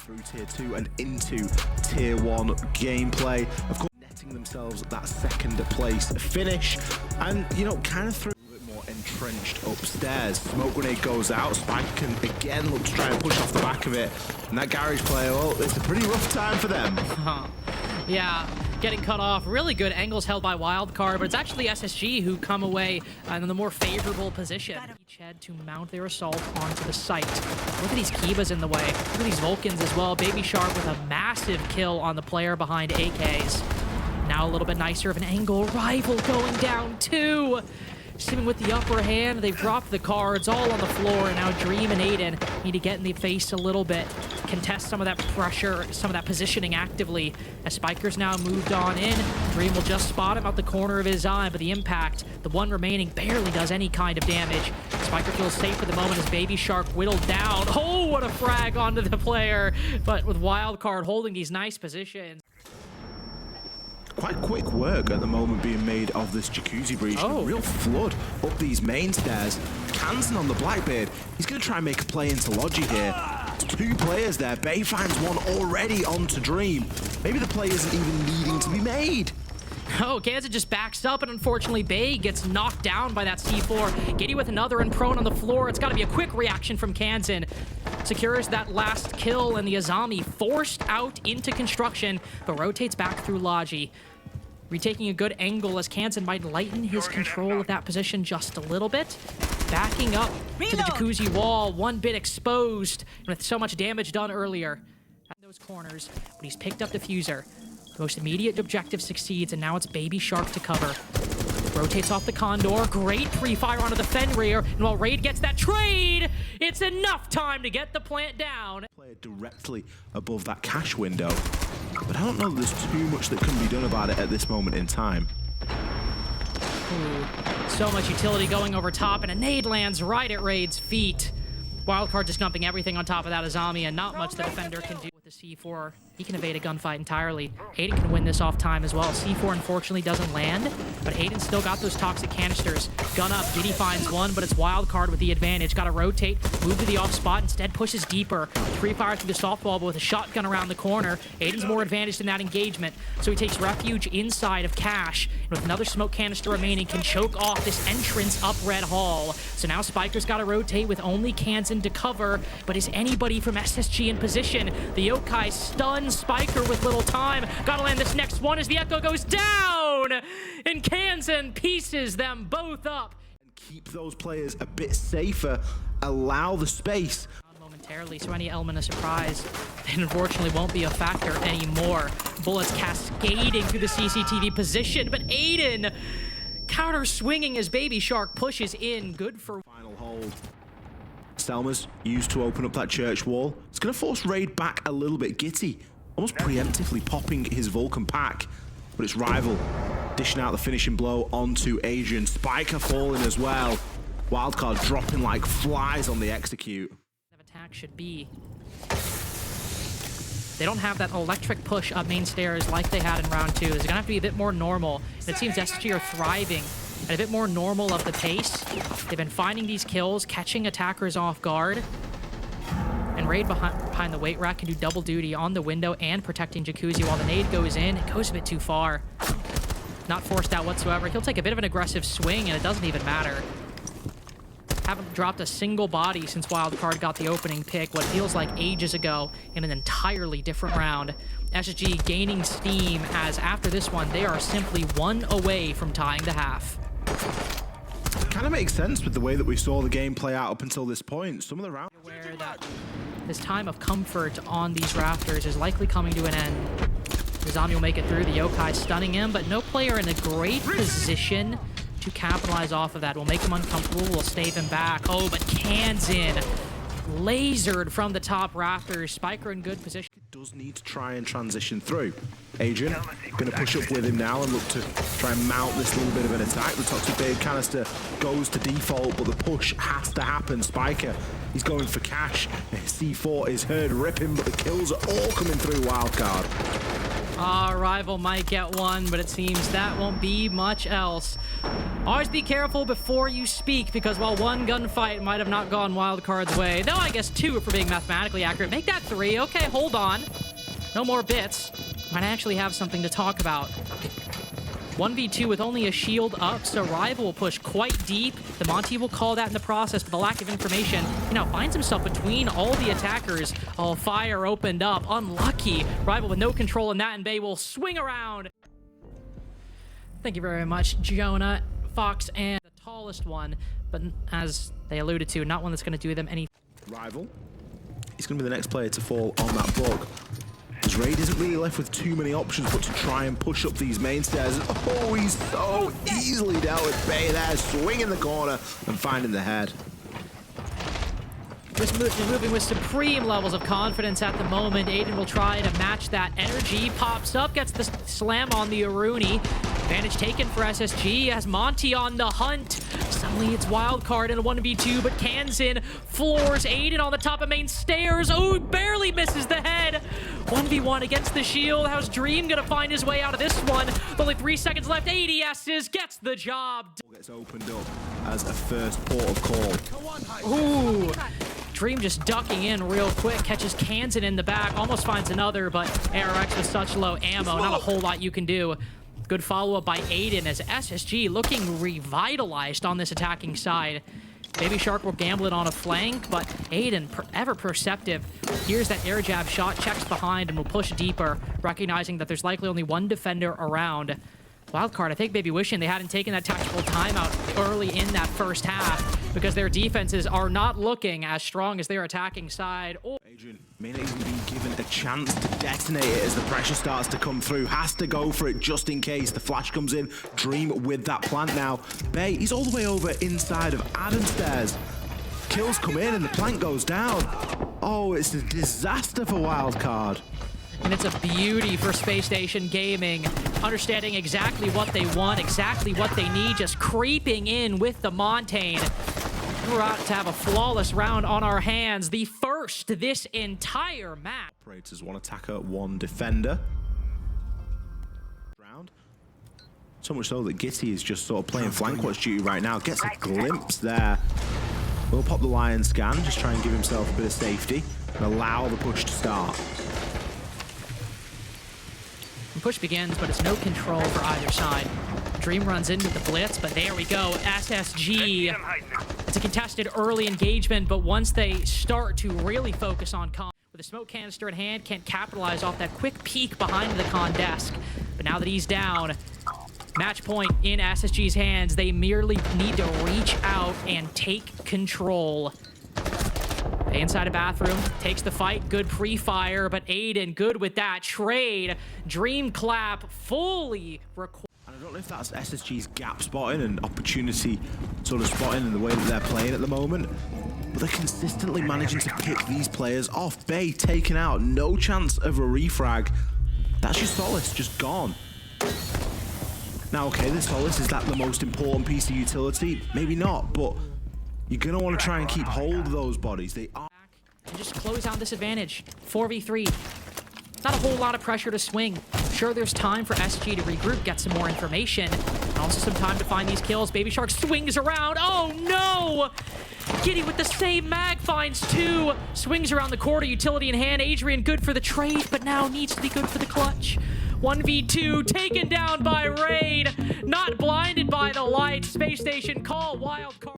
through tier 2 and into tier 1 gameplay. Of course, netting themselves that second place finish and, you know, kind of through a bit more entrenched upstairs. Smoke grenade goes out. Spike can again look to try and push off the back of it. And that garage player, well, it's a pretty rough time for them. Yeah, getting cut off. Really good angles held by Wildcard, but it's actually SSG who come away in the more favorable position. Each head to mount their assault onto the site. Look at these Kivas in the way. Look at these Vulcans as well. Baby Shark with a massive kill on the player behind AKs. Now a little bit nicer of an angle. Rival going down too. Steaming with the upper hand, they've dropped the cards all on the floor, and now Dream and Aiden need to get in the face a little bit, contest some of that pressure, some of that positioning actively. As Spiker's now moved on in, Dream will just spot him out the corner of his eye, but the impact, the one remaining, barely does any kind of damage. Spiker feels safe for the moment as Baby Shark whittled down. Oh, what a frag onto the player, but with Wildcard holding these nice positions. Quite quick work at the moment being made of this jacuzzi breach. A real flood up these main stairs. Kansan on the Blackbeard. He's going to try and make a play into Logi here. Two players there. Bay finds one already onto Dream. Maybe the play isn't even needing to be made. Oh, Kansan just backs up, and unfortunately, Bay gets knocked down by that C4. Giddy with another and prone on the floor. It's got to be a quick reaction from Kansan. Secures that last kill, and the Azami forced out into construction, but rotates back through Logi. Retaking a good angle as Kansan might lighten his control of that position just a little bit. Backing up to the jacuzzi wall, one bit exposed, with so much damage done earlier at those corners, but he's picked up Diffuser. The most immediate objective succeeds, and now it's Baby Shark to cover. Rotates off the Condor. Great pre-fire onto the Fenrir. And while Raid gets that trade, it's enough time to get the plant down. Player directly above that cash window. But I don't know that there's too much that can be done about it at this moment in time. Ooh, so much utility going over top, and a nade lands right at Raid's feet. Wildcard just dumping everything on top of that Azami, and not much the defender can do with the C4. He can evade a gunfight entirely. Hayden can win this off time as well. C4 unfortunately doesn't land, but Hayden still got those toxic canisters. Gun up, Giddy finds one, but it's Wildcard with the advantage. Got to rotate, move to the off spot, instead pushes deeper. Free fire through the softball, but with a shotgun around the corner. Hayden's more advantaged in that engagement, so he takes refuge inside of Cash. And with another smoke canister remaining, can choke off this entrance up Red Hall. So now Spiker's got to rotate with only Kansan to cover, but is anybody from SSG in position? The Yokai stuns Spiker with little time. Gotta land this next one as the Echo goes down, and Kansan pieces them both up. And keep those players a bit safer, allow the space. Momentarily, so any element of surprise, and unfortunately won't be a factor anymore. Bullets cascading through the CCTV position, but Aiden counter swinging as Baby Shark pushes in. Good for final hold. Selma's used to open up that church wall. It's going to force Raid back a little bit. Gitty almost preemptively popping his Vulcan pack, but it's Rival dishing out the finishing blow onto Adrian. Spiker falling as well. Wildcard dropping like flies on the execute. Attack should be. They don't have that electric push up main stairs like they had in round 2. It's gonna have to be a bit more normal. And it seems SSG are thriving at a bit more normal of the pace. They've been finding these kills, catching attackers off guard. And Raid behind the weight rack can do double duty on the window and protecting Jacuzzi while the nade goes in. It goes a bit too far. Not forced out whatsoever. He'll take a bit of an aggressive swing, and it doesn't even matter. Haven't dropped a single body since Wildcard got the opening pick, what feels like ages ago, in an entirely different round. SSG gaining steam, as after this one, they are simply one away from tying the half. Kind of makes sense with the way that we saw the game play out up until this point. Some of the rounds... Aware that this time of comfort on these rafters is likely coming to an end. Azami will make it through, the Yokai stunning him, but no player in a great position to capitalize off of that. Will make him uncomfortable, will stave him back. Oh, but Kansan lasered from the top rafters. Spiker in good position. Does need to try and transition through. Adrian going to push up with him now and look to try and mount this little bit of an attack. The toxic Babe canister goes to default, but the push has to happen. Spiker, he's going for Cash. C4 is heard ripping, but the kills are all coming through Wildcard. Rival might get one, but it seems that won't be much else. Always be careful before you speak, because while one gunfight might have not gone Wildcard's way, though I guess 2 for being mathematically accurate, make that 3. Okay, hold on. No more bits. Might actually have something to talk about. 1v2 with only a shield up, so Rival will push quite deep. The Monty will call that in the process, but the lack of information, he now finds himself between all the attackers. Oh, fire opened up. Unlucky. Rival with no control in that, and Bay will swing around. Thank you very much, Jonah, Fox, and the tallest one, but as they alluded to, not one that's going to do them any. Rival. He's going to be the next player to fall on that bug. As Raid isn't really left with too many options but to try and push up these main stairs. Oh, he's so easily dealt with. Bay there, swinging the corner and finding the head. Just moving with supreme levels of confidence at the moment. Aiden will try to match that energy. Pops up, gets the slam on the Aruni. Advantage taken for SSG as Monty on the hunt. Suddenly it's Wildcard in a 1v2, but Kansan floors Aiden on the top of main stairs. Oh, barely misses the head. 1v1 against the shield. How's Dream gonna find his way out of this one? With only 3 seconds left. ADS's gets the job. Gets opened up as a first port of call. Ooh. Dream just ducking in real quick, catches Kansan in the back, almost finds another, but ARX with such low ammo, not a whole lot you can do. Good follow-up by Aiden as SSG looking revitalized on this attacking side. Baby Shark will gamble it on a flank, but Aiden, ever perceptive, hears that air jab shot, checks behind, and will push deeper, recognizing that there's likely only one defender around. Wildcard, I think maybe wishing they hadn't taken that tactical timeout early in that first half, because their defenses are not looking as strong as their attacking side. Adrian may not even be given a chance to detonate it as the pressure starts to come through. Has to go for it just in case. The flash comes in. Dream with that plant now. Bay, he's all the way over inside of Adam stairs. Kills come in and the plant goes down. Oh, it's a disaster for Wildcard. And it's a beauty for Spacestation Gaming, understanding exactly what they want, exactly what they need, just creeping in with the Montane. We're out to have a flawless round on our hands, the first this entire map. Operators, one attacker, one defender. Round. So much so that Gitty is just sort of playing flank watch duty right now. Gets a glimpse there. We'll pop the Lion scan, just try and give himself a bit of safety and allow the push to start. Push begins, but it's no control for either side. Dream runs into the blitz, but there we go. SSG. It's a contested early engagement, but once they start to really focus on con, with a smoke canister in hand, can't capitalize off that quick peek behind the con desk. But now that he's down, match point in SSG's hands, they merely need to reach out and take control. Inside a bathroom, takes the fight, good pre-fire, but Aiden good with that trade. Dream clap fully required. And I don't know if that's SSG's gap spotting and opportunity sort of spotting in the way that they're playing at the moment, but they're consistently managing to pick these players off. Bay taken out, no chance of a refrag. That's your Solace, just gone. Now, okay, the Solace, is that the most important piece of utility? Maybe not, but you're going to want to try and keep hold of those bodies. They are. And just close out this advantage. 4v3. Not a whole lot of pressure to swing. Sure, there's time for SG to regroup, get some more information, and also some time to find these kills. Baby Shark swings around. Oh, no! Giddy with the same mag finds 2. Swings around the corner, utility in hand. Adrian good for the trade, but now needs to be good for the clutch. 1v2, taken down by Raid. Not blinded by the light. Space Station call Wildcard.